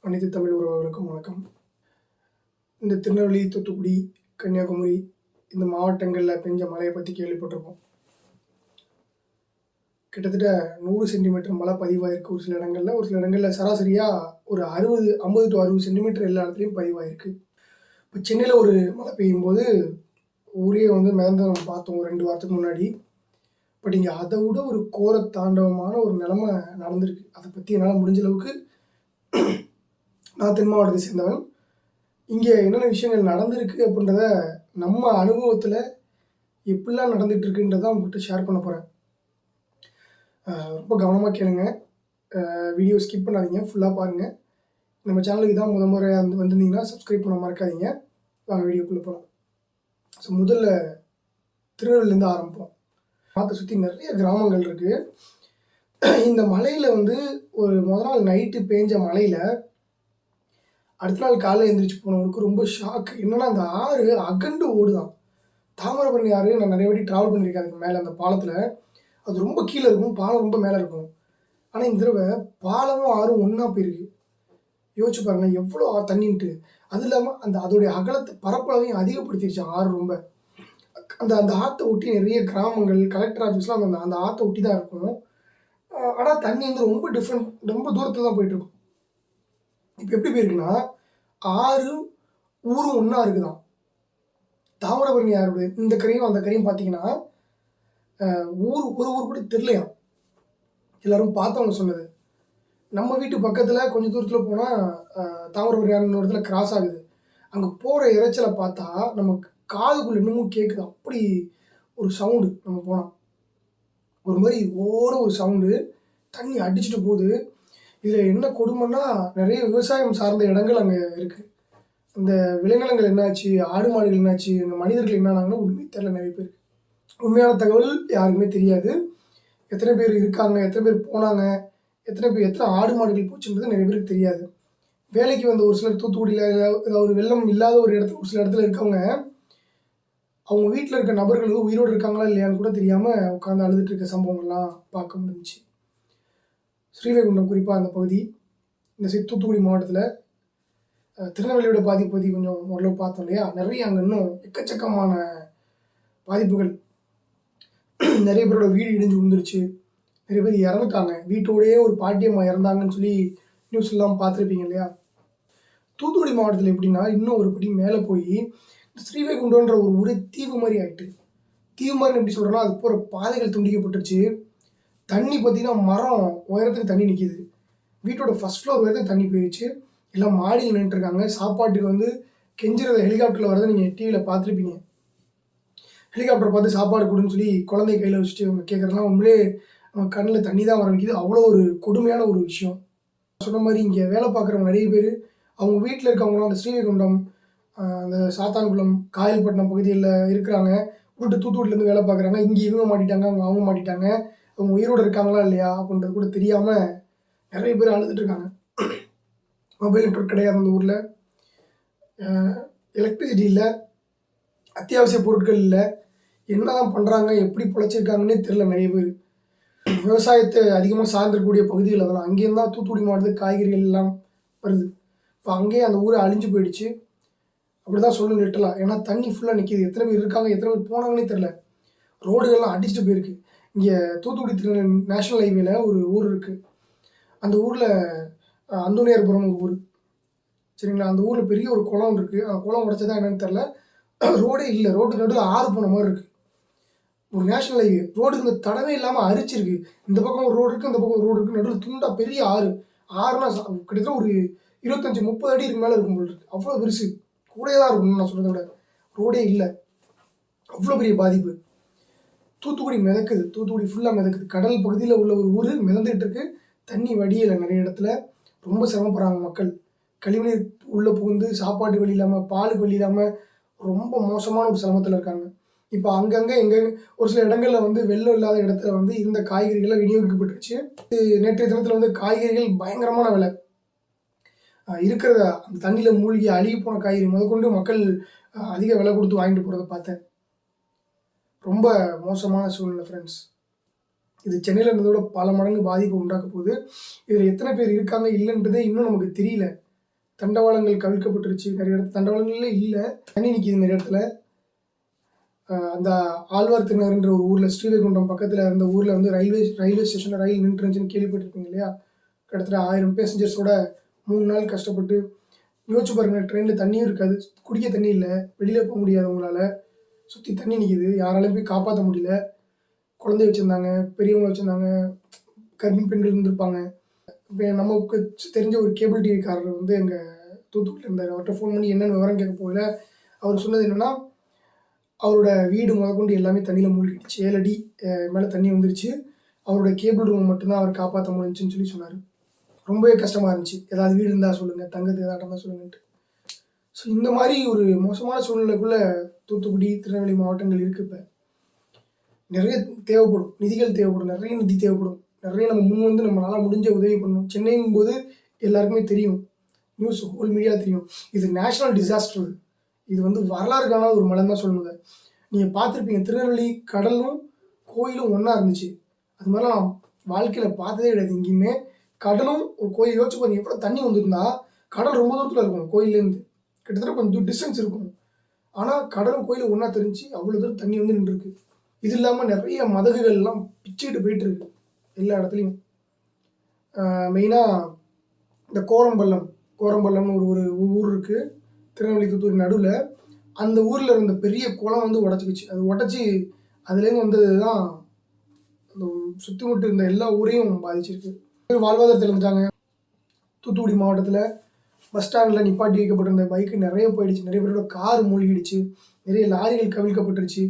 அனைத்து தமிழ் உறவுகளுக்கும் வணக்கம். இந்த திருநெல்வேலி, தூத்துக்குடி, கன்னியாகுமரி இந்த மாவட்டங்களில் பெஞ்ச மழையை பற்றி கேள்விப்பட்டிருப்போம். கிட்டத்தட்ட 100 சென்டிமீட்டர் மழை பதிவாயிருக்கு. ஒரு சில இடங்களில் சராசரியாக ஒரு 50 to 60 சென்டிமீட்டர் எல்லா இடத்துலையும் பதிவாயிருக்கு. இப்போ சென்னையில் ஒரு மழை பெய்யும் போது ஊரே மிதந்து நம்ம பார்த்தோம் 2 வாரத்துக்கு முன்னாடி. பட் இங்கே அதை விட ஒரு கோர தாண்டவமான ஒரு நிலைமை நடந்திருக்கு. அதை பற்றி என்னால் முடிஞ்ச அளவுக்கு, நான் தென் மாவட்டத்தை சேர்ந்தவன், இங்கே என்னென்ன விஷயங்கள் நடந்திருக்கு அப்படின்றத நம்ம அனுபவத்தில் எப்படிலாம் நடந்துகிட்டு இருக்குன்றதை உங்கள்கிட்ட ஷேர் பண்ண போகிறேன். ரொம்ப கவனமாக கேளுங்க, வீடியோ ஸ்கிப் பண்ணாதீங்க, ஃபுல்லாக பாருங்கள். நம்ம சேனலுக்கு தான் முறை வந்திருந்தீங்கன்னா சப்ஸ்கிரைப் பண்ண மறக்காதீங்க. வாங்க வீடியோக்குள்ளே போகலாம். ஸோ முதல்ல திருநெல்வேலியிலேருந்து ஆரம்பிப்போம். மாற்ற சுற்றி நிறைய கிராமங்கள் இருக்குது. இந்த மலையில் ஒரு முதல் நாள் நைட்டு பேஞ்ச மலையில் அடுத்த நாள் காலையில் எழுந்திரிச்சு போனவங்களுக்கு ரொம்ப ஷாக். என்னென்னா அந்த ஆறு அகண்டு ஓடுதான். தாமிரபரணி ஆறு நான் நிறைய வாட்டி ட்ராவல் பண்ணியிருக்கேன். அதுக்கு மேலே அந்த பாலத்தில் அது ரொம்ப கீழே இருக்கும், பாலம் ரொம்ப மேலே இருக்கும். ஆனால் இந்த தடவை பாலமும் ஆறும் ஒன்றா போயிருக்கு. யோசிச்சு பாருங்கள் எவ்வளோ தண்ணின்ட்டு. அது இல்லாமல் அதோடைய அகலத்தை பரப்பளவையும் அதிகப்படுத்திடுச்சு ஆறு ரொம்ப. அந்த ஆற்றை ஒட்டி நிறைய கிராமங்கள், கலெக்டர் ஆஃபீஸ்லாம் அந்த ஆற்றை ஒட்டி தான் இருக்கும். ஆனால் தண்ணி ரொம்ப டிஃப்ரெண்ட், ரொம்ப தூரத்தில் தான் போயிட்டுருக்கும். இப்போ எப்படி போயிருக்குன்னா, ஆறும் ஊரும் ஒன்றா இருக்குதான். தாமிரபரணி ஆறு இந்த கரையும் அந்த கரையும் பார்த்தீங்கன்னா ஒரு ஊர் கூட தெரியலையாம். எல்லாரும் பார்த்தவங்க சொன்னது. நம்ம வீட்டு பக்கத்தில் கொஞ்சம் தூரத்தில் போனால் தாமிரபரணி ஆறு இடத்துல கிராஸ் ஆகுது. அங்கே போகிற இறைச்சலை பார்த்தா நமக்கு காதுக்குள்ள இன்னமும் கேட்குது. அப்படி ஒரு சவுண்டு. நம்ம போனால் ஒரு மாதிரி ஒரு சவுண்டு, தண்ணி அடிச்சுட்டு போகுது. இதில் என்ன கொடுமைன்னா, நிறைய விவசாயம் சார்ந்த இடங்கள் அங்கே இருக்குது. இந்த விளைநிலங்கள் என்னாச்சு, ஆடு மாடுகள் என்னாச்சு, இந்த மனிதர்கள் என்னானாங்கன்னு உண்மை தெரியல. நிறைய பேர் உண்மையான தகவல் யாருக்குமே தெரியாது. எத்தனை பேர் இருக்காங்க, எத்தனை பேர் போனாங்க, எத்தனை ஆடு மாடுகள் போச்சுன்றது நிறைய பேருக்கு தெரியாது. வேலைக்கு வந்த ஒரு சிலர் தூத்துக்குடியில் ஏதாவது ஒரு வெள்ளம் இல்லாத ஒரு இடத்துல, ஒரு சில இடத்துல இருக்கவங்க, அவங்க வீட்டில் இருக்க நபர்கள் உயிரோடு இருக்காங்களா இல்லையான்னு கூட தெரியாமல் உட்காந்து அழுதுட்டு இருக்க சம்பவங்கள்லாம் பார்க்க முடிஞ்சிச்சு. ஸ்ரீவைகுண்டம் குறிப்பாக அந்த பகுதி, இந்த தூத்துக்குடி மாவட்டத்தில் திருநெல்வேலியோட பாதிப்பு பற்றி கொஞ்சம் ஓரளவு பார்த்தோம் இல்லையா. நிறைய அங்கே இன்னும் எக்கச்சக்கமான பாதிப்புகள். நிறைய பேரோட வீடு இடிஞ்சு விழுந்துருச்சு, நிறைய பேர் இறந்துட்டாங்க. வீட்டோடையே ஒரு பாட்டியம்மா இறந்தாங்கன்னு சொல்லி நியூஸ் எல்லாம் பார்த்துருப்பீங்க இல்லையா. தூத்துக்குடி மாவட்டத்தில் எப்படின்னா, இன்னும் ஒரு படி மேலே போய் ஸ்ரீவைகுண்டன்ற ஒரு ஊரே தீவு மாதிரி ஆகிட்டு. தீவு மாதிரி எப்படி சொல்கிறோன்னா, அது போகிற பாதைகள் துண்டிக்கப்பட்டுருச்சு. தண்ணி பார்த்தீங்கன்னா மரம் உயரத்துக்கு தண்ணி நிற்கிது. வீட்டோட ஃபஸ்ட் ஃப்ளோர் வரைக்கும் தண்ணி போயிடுச்சு. எல்லாம் மாடியில் நின்றுருக்காங்க. சாப்பாட்டுக்கு கெஞ்சுறத ஹெலிகாப்டரில் வரதை நீங்கள் டிவியில் பார்த்துருப்பீங்க. ஹெலிகாப்டர் பார்த்து சாப்பாடு கொடுன்னு சொல்லி குழந்தை கையில் வச்சுட்டு அவங்க கேட்குறதுலாம் உண்மையிலே நம்ம கண்ணில் தண்ணி தான் வர வைக்கிது. அவ்வளோ ஒரு கொடுமையான ஒரு விஷயம். சொன்ன மாதிரி இங்கே வேலை பார்க்குறவங்க நிறைய பேர் அவங்க வீட்டில் இருக்கவங்களாம் அந்த ஸ்ரீவைகுண்டம், அந்த சாத்தான்குளம், காயல்பட்டினம் பகுதியில் இருக்கிறாங்க. விட்டு தூத்துக்குடியிலேருந்து வேலை பார்க்குறாங்க. இங்கே இவங்க மாட்டிட்டாங்க, அவங்க மாட்டிட்டாங்க. அவங்க உயிரோடு இருக்காங்களா இல்லையா அப்படின்றது கூட தெரியாமல் நிறைய பேர் அழுதுட்டு இருக்காங்க. மொபைல் நெட்வொர்க் கிடையாது அந்த ஊரில், எலக்ட்ரிசிட்டி இல்லை, அத்தியாவசிய பொருட்கள் இல்லை. என்ன தான் பண்ணுறாங்க, எப்படி பிழைச்சிருக்காங்கன்னே தெரியல. நிறைய பேர் விவசாயத்தை அதிகமாக சார்ந்திருக்கக்கூடிய பகுதிகள் அதெல்லாம். அங்கேருந்து தான் தூத்துக்குடி மாவட்டத்துக்கு காய்கறிகள் எல்லாம் வருது. இப்போ அங்கேயே அந்த ஊரை அழிஞ்சு போயிடுச்சு அப்படி தான் சொல்லணும் லிட்டலாக. ஏன்னா தண்ணி ஃபுல்லாக நிற்கிது. எத்தனை பேர் இருக்காங்க, எத்தனை பேர் போனாங்கன்னே தெரில. ரோடுகள்லாம் அடிச்சுட்டு போயிருக்கு. இங்கே தூத்துக்குடி நேஷனல் ஹைவேல ஒரு ஊர் இருக்குது. அந்த ஊரில் அந்தோனியார்புரம் ஒரு ஊர், சரிங்களா. அந்த ஊரில் பெரிய ஒரு குளம் இருக்குது. அந்த குளம் உடைச்சதா என்னன்னு தெரில. ரோடே இல்லை, ரோட்டு நடுவில் ஆறு போன மாதிரி இருக்குது. ஒரு நேஷனல் ஹைவே ரோடுக்கு இந்த தடவே இல்லாமல் அரிச்சிருக்கு. இந்த பக்கம் ஒரு ரோடு இருக்குது, இந்த பக்கம் ஒரு ரோடு இருக்குது. நடுவில் துண்டா பெரிய ஆறுனா கிட்டத்தட்ட ஒரு 25-30 அடி இருக்கு மேலே இருக்கும் போல் இருக்குது. அவ்வளோ பெருசு, கூடயே தான் இருக்கும். நான் சொல்கிறத விட ரோடே இல்லை. அவ்வளோ பெரிய பாதிப்பு. தூத்துக்குடி மிதக்குது, தூத்துக்குடி ஃபுல்லாக மிதக்குது. கடல் பகுதியில் உள்ள ஒரு ஊர் மிதந்துட்டு இருக்கு. தண்ணி வடியலை. நிறைய இடத்துல ரொம்ப சிரமப்படுறாங்க மக்கள். கழிவுநீர் உள்ளே புகுந்து சாப்பாட்டு வழி இல்லாமல், பாலுக்கு வழி இல்லாமல் ரொம்ப மோசமான ஒரு சிரமத்தில் இருக்காங்க. இப்போ அங்கங்கே ஒரு சில இடங்களில் வெள்ளம் இல்லாத இடத்துல இருந்த காய்கறிகளை விநியோகிக்கப்பட்டுருச்சு. நேற்றைய தினத்தில் காய்கறிகள் பயங்கரமான விலை. இருக்கிறத அந்த தண்ணியில் மூழ்கி அழுகி போன காய்கறி முதற்கொண்டு மக்கள் அதிக விலை கொடுத்து வாங்கிட்டு போகிறத பார்த்தேன். ரொம்ப மோசமான சூழ்நிலை ஃப்ரெண்ட்ஸ். இது சென்னையில் இருந்ததோட பல மடங்கு பாதிப்பு உண்டாக்க போகுது. இதில் எத்தனை பேர் இருக்காங்க இல்லைன்றதே இன்னும் நமக்கு தெரியல. தண்டவாளங்கள் கவிழ்க்கப்பட்டுருச்சு. நிறைய இடத்துல தண்டவாளங்களே இல்லை, தண்ணி நிற்கிது நிறைய இடத்துல. அந்த ஆழ்வார்த்திணறுன்ற ஒரு ஊரில், ஸ்ரீவைகுண்டம் பக்கத்தில் இருந்த ஊரில் வந்து ரயில்வே ஸ்டேஷனில் ரயில் நின்றுருந்துச்சுன்னு கேள்விப்பட்டிருப்பீங்க இல்லையா? கிட்டத்தட்ட 1000 பேசஞ்சர்ஸோட 3 நாள் கஷ்டப்பட்டு. யோசிச்சு பாருங்க, ட்ரெயினில் தண்ணியும் இருக்காது, குடிக்க தண்ணி இல்லை, வெளியில் போக முடியாது உங்களால், சுற்றி தண்ணி நிற்கிது, யாராலையும் போய் காப்பாற்ற முடியல. குழந்தை வச்சுருந்தாங்க, பெரியவங்க வச்சுருந்தாங்க, கர்ப்பிணி பெண்கள் இருந்திருப்பாங்க. இப்போ நமக்கு தெரிஞ்ச ஒரு கேபிள் டிவிக்காரர் வந்து எங்கள் தூத்துக்குடியில் இருந்தார். அவர்கிட்ட ஃபோன் பண்ணி என்னென்ன விவரம் கேட்க போகல. அவர் சொன்னது என்னென்னா, அவரோட வீடு முதற்கொண்டு எல்லாமே தண்ணியில் மூழ்கிடுச்சு, 7 அடி மேலே தண்ணி வந்துருச்சு. அவரோட கேபிள் ரூம் மட்டும்தான் அவர் காப்பாற்ற முடிஞ்சுன்னு சொல்லி சொன்னார். ரொம்பவே கஷ்டமாக இருந்துச்சு. ஏதாவது வீடு இருந்தால் சொல்லுங்கள், தங்கத்துக்கு ஏதாவது இருந்தால் சொல்லுங்கன்ட்டு. ஸோ இந்த மாதிரி ஒரு மோசமான சூழ்நிலைக்குள்ளே தூத்துக்குடி, திருநெல்வேலி மாவட்டங்கள் இருக்குது. இப்போ நிறைய தேவைப்படும், நிதிகள் தேவைப்படும், நிறைய நிதி தேவைப்படும், நிறைய நம்ம முன் வந்து நம்மளால் முடிஞ்ச உதவி பண்ணணும். சென்னைங்கும் போது எல்லாருக்குமே தெரியும், நியூஸ் ஹோல் மீடியா தெரியும், இது நேஷனல் டிசாஸ்டர். இது வந்து வரலாறு காணாத ஒரு மலை தான் சொல்லணும். நீங்கள் பார்த்துருப்பீங்க, திருநெல்வேலி கடலும் கோயிலும் ஒன்றா இருந்துச்சு. அது மாதிரிலாம் நான் வாழ்க்கையில் பார்த்ததே கிடையாது எங்கேயுமே. கடலும் ஒரு கோயில், யோசிச்சு பாருங்க, எவ்வளோ தண்ணி வந்துருந்தா கடல் ரொம்ப தூரத்தில் இருக்கும், கோயிலேருந்து கிட்டத்தட்ட கொஞ்சம் டிஸ்டன்ஸ் இருக்கும். ஆனால் கடலும் கோயிலும் ஒன்றா தெரிஞ்சு அவ்வளோ தூரம் தண்ணி வந்து நின்றுருக்கு. இது இல்லாமல் நிறைய மதகுகள்லாம் பிச்சுக்கிட்டு போயிட்டு இருக்கு எல்லா இடத்துலையும். மெயினாக இந்த கோரம்பள்ளம்னு ஒரு ஊர் இருக்குது திருநெல்வேலி தூத்துக்குடி நடுவில். அந்த ஊரில் இருந்த பெரிய குளம் வந்து உடச்சிக்கிச்சு. அது உடச்சி அதுலேருந்து வந்தது தான் அந்த சுற்றி முட்டு இருந்த எல்லா ஊரையும் பாதிச்சிருக்கு. வாழ்வாதாரத்தில் இருந்துட்டாங்க. தூத்துக்குடி மாவட்டத்தில் பஸ் ஸ்டாண்டில் நிப்பாட்டி வைக்கப்பட்டிருந்த பைக்கு நிறைய போயிடுச்சு, நிறைய பேரோட கார் மூழ்கிடுச்சு, நிறைய லாரிகள் கவிழ்க்கப்பட்டுருச்சு.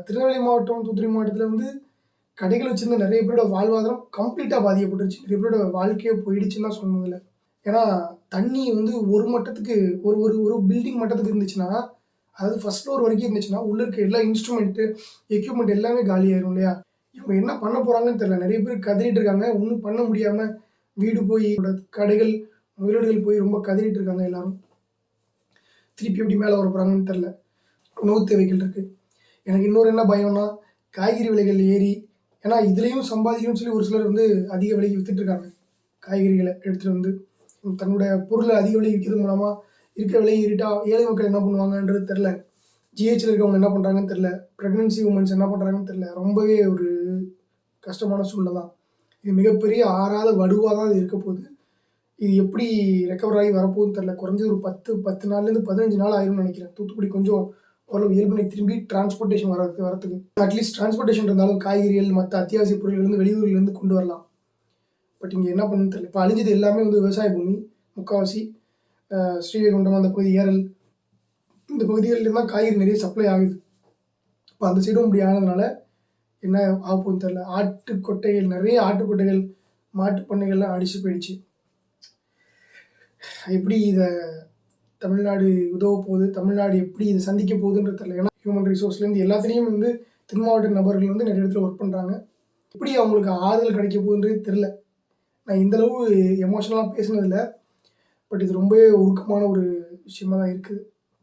திருநெல்வேலி மாவட்டம், தூத்துக்குடி மாவட்டத்தில் வந்து கடைகள் வச்சுருந்த நிறைய பேரோட வாழ்வாதாரம் கம்ப்ளீட்டாக பாதிக்கப்பட்டுருச்சு. நிறைய பேரோட வாழ்க்கையே போயிடுச்சுன்னு தான் சொன்னதில்லை. ஏன்னா தண்ணி வந்து ஒரு மட்டத்துக்கு ஒரு ஒரு ஒரு பில்டிங் மட்டத்துக்கு இருந்துச்சுன்னா, அதாவது ஃபர்ஸ்ட் ஃப்ளோர் வரைக்கும் இருந்துச்சுன்னா, உள்ளே இருக்க எல்லா இன்ஸ்ட்ருமெண்ட்டு, எக்யூப்மெண்ட் எல்லாமே காலியாயிரும் இல்லையா? இவங்க என்ன பண்ண போகிறாங்கன்னு தெரியல. நிறைய பேர் கதறிட்டு இருக்காங்க, ஒன்றும் பண்ண முடியாமல் வீடு போய், கடைகள், முதலீடுகள் போய் ரொம்ப கதறிட்டு இருக்காங்க எல்லாரும். திருப்பி எப்படி மேலே வர போகிறாங்கன்னு தெரில. உணவு தேவைகள் இருக்குது. எனக்கு இன்னொரு என்ன பயம்னா, காய்கறி விலைகள் ஏறி, ஏன்னா இதுலேயும் சம்பாதிக்கணும்னு சொல்லி ஒரு சிலர் வந்து அதிக விலைக்கு விற்றுட்ருக்காங்க. காய்கறிகளை எடுத்துகிட்டு வந்து தன்னுடைய பொருளை அதிக விலைக்கு விற்கிறது மூலமாக இருக்கிற விலை ஏறிட்டா ஏழை மக்கள் என்ன பண்ணுவாங்கன்றது தெரில. ஜிஹெச்சில் இருக்கவங்க என்ன பண்ணுறாங்கன்னு தெரில. ப்ரெக்னென்சி உமன்ஸ் என்ன பண்ணுறாங்கன்னு தெரில. ரொம்பவே ஒரு கஷ்டமான சூழ்நிலை தான். இது மிகப்பெரிய ஆறாத வடுவாக தான் இது இருக்க போகுது. இது எப்படி ரெக்கவர் ஆகி வரப்போகுதுன்னு தெரில. குறைஞ்சது ஒரு 10 நாள்லேருந்து 15 நாள் ஆயிரும்னு நினைக்கிறேன். தூத்துக்குடி கொஞ்சம் ஓரளவு இயல்புனை திரும்பி டிரான்ஸ்போர்ட்டேஷன் வரத்துக்கு அட்லீஸ்ட் டிரான்ஸ்போர்ட்டேஷன் இருந்தாலும் காய்கறிகள் மற்ற அத்தியாவசிய பொருட்கள் வந்து வெளியூர்லேருந்து கொண்டு வரலாம். பட் இங்கே என்ன பண்ணுன்னு தெரியல. இப்போ அழிஞ்சது எல்லாமே வந்து விவசாய பூமி, முக்கால்வாசி ஸ்ரீவைகுண்டம் அந்த பகுதி, ஏரல், இந்த பகுதிகளில் தான் காய்கறி நிறைய சப்ளை ஆகுது. இப்போ அந்த சைடும் இப்படி ஆனதுனால என்ன ஆகுதுன்னு தெரில. ஆட்டுக்கொட்டைகள், நிறைய ஆட்டுக்கொட்டைகள், மாட்டு பண்ணைகள்லாம் அடிச்சு போயிடுச்சு. எப்படி இதை தமிழ்நாடு உதவ போகுது, தமிழ்நாடு எப்படி இதை சந்திக்க போகுதுன்றது தெரியல. ஏன்னா ஹியூமன் ரிசோர்ஸ்லேருந்து எல்லாத்துலேயும் வந்து தென் மாவட்ட நபர்கள் வந்து நிறைய இடத்துல ஒர்க் பண்ணுறாங்க. எப்படி அவங்களுக்கு ஆறுதல் கிடைக்க போகுதுன்றது தெரில. நான் இந்தளவு எமோஷனலாக பேசினதில்லை, பட் இது ரொம்பவே உருக்கமான ஒரு விஷயமாக தான் இருக்குது.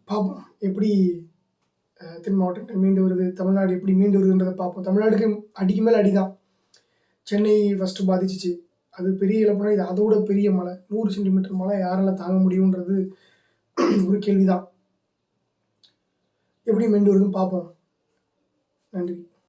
பார்ப்போம் எப்படி தென் மாவட்டங்கள் மீண்டு வருது, தமிழ்நாடு எப்படி மீண்டு வருதுன்றதை பார்ப்போம். தமிழ்நாடுக்கு அடிக்கு மேலே அடி தான். சென்னை ஃபஸ்ட்டு பாதிச்சிச்சு, அது பெரிய இழப்புனா இது அதோட பெரிய மழை. 100 சென்டிமீட்டர் மழை யாரால தாங்க முடியுன்றது ஒரு கேள்விதான். எப்படி மீண்டு வருதுன்னு பார்ப்போம். நன்றி.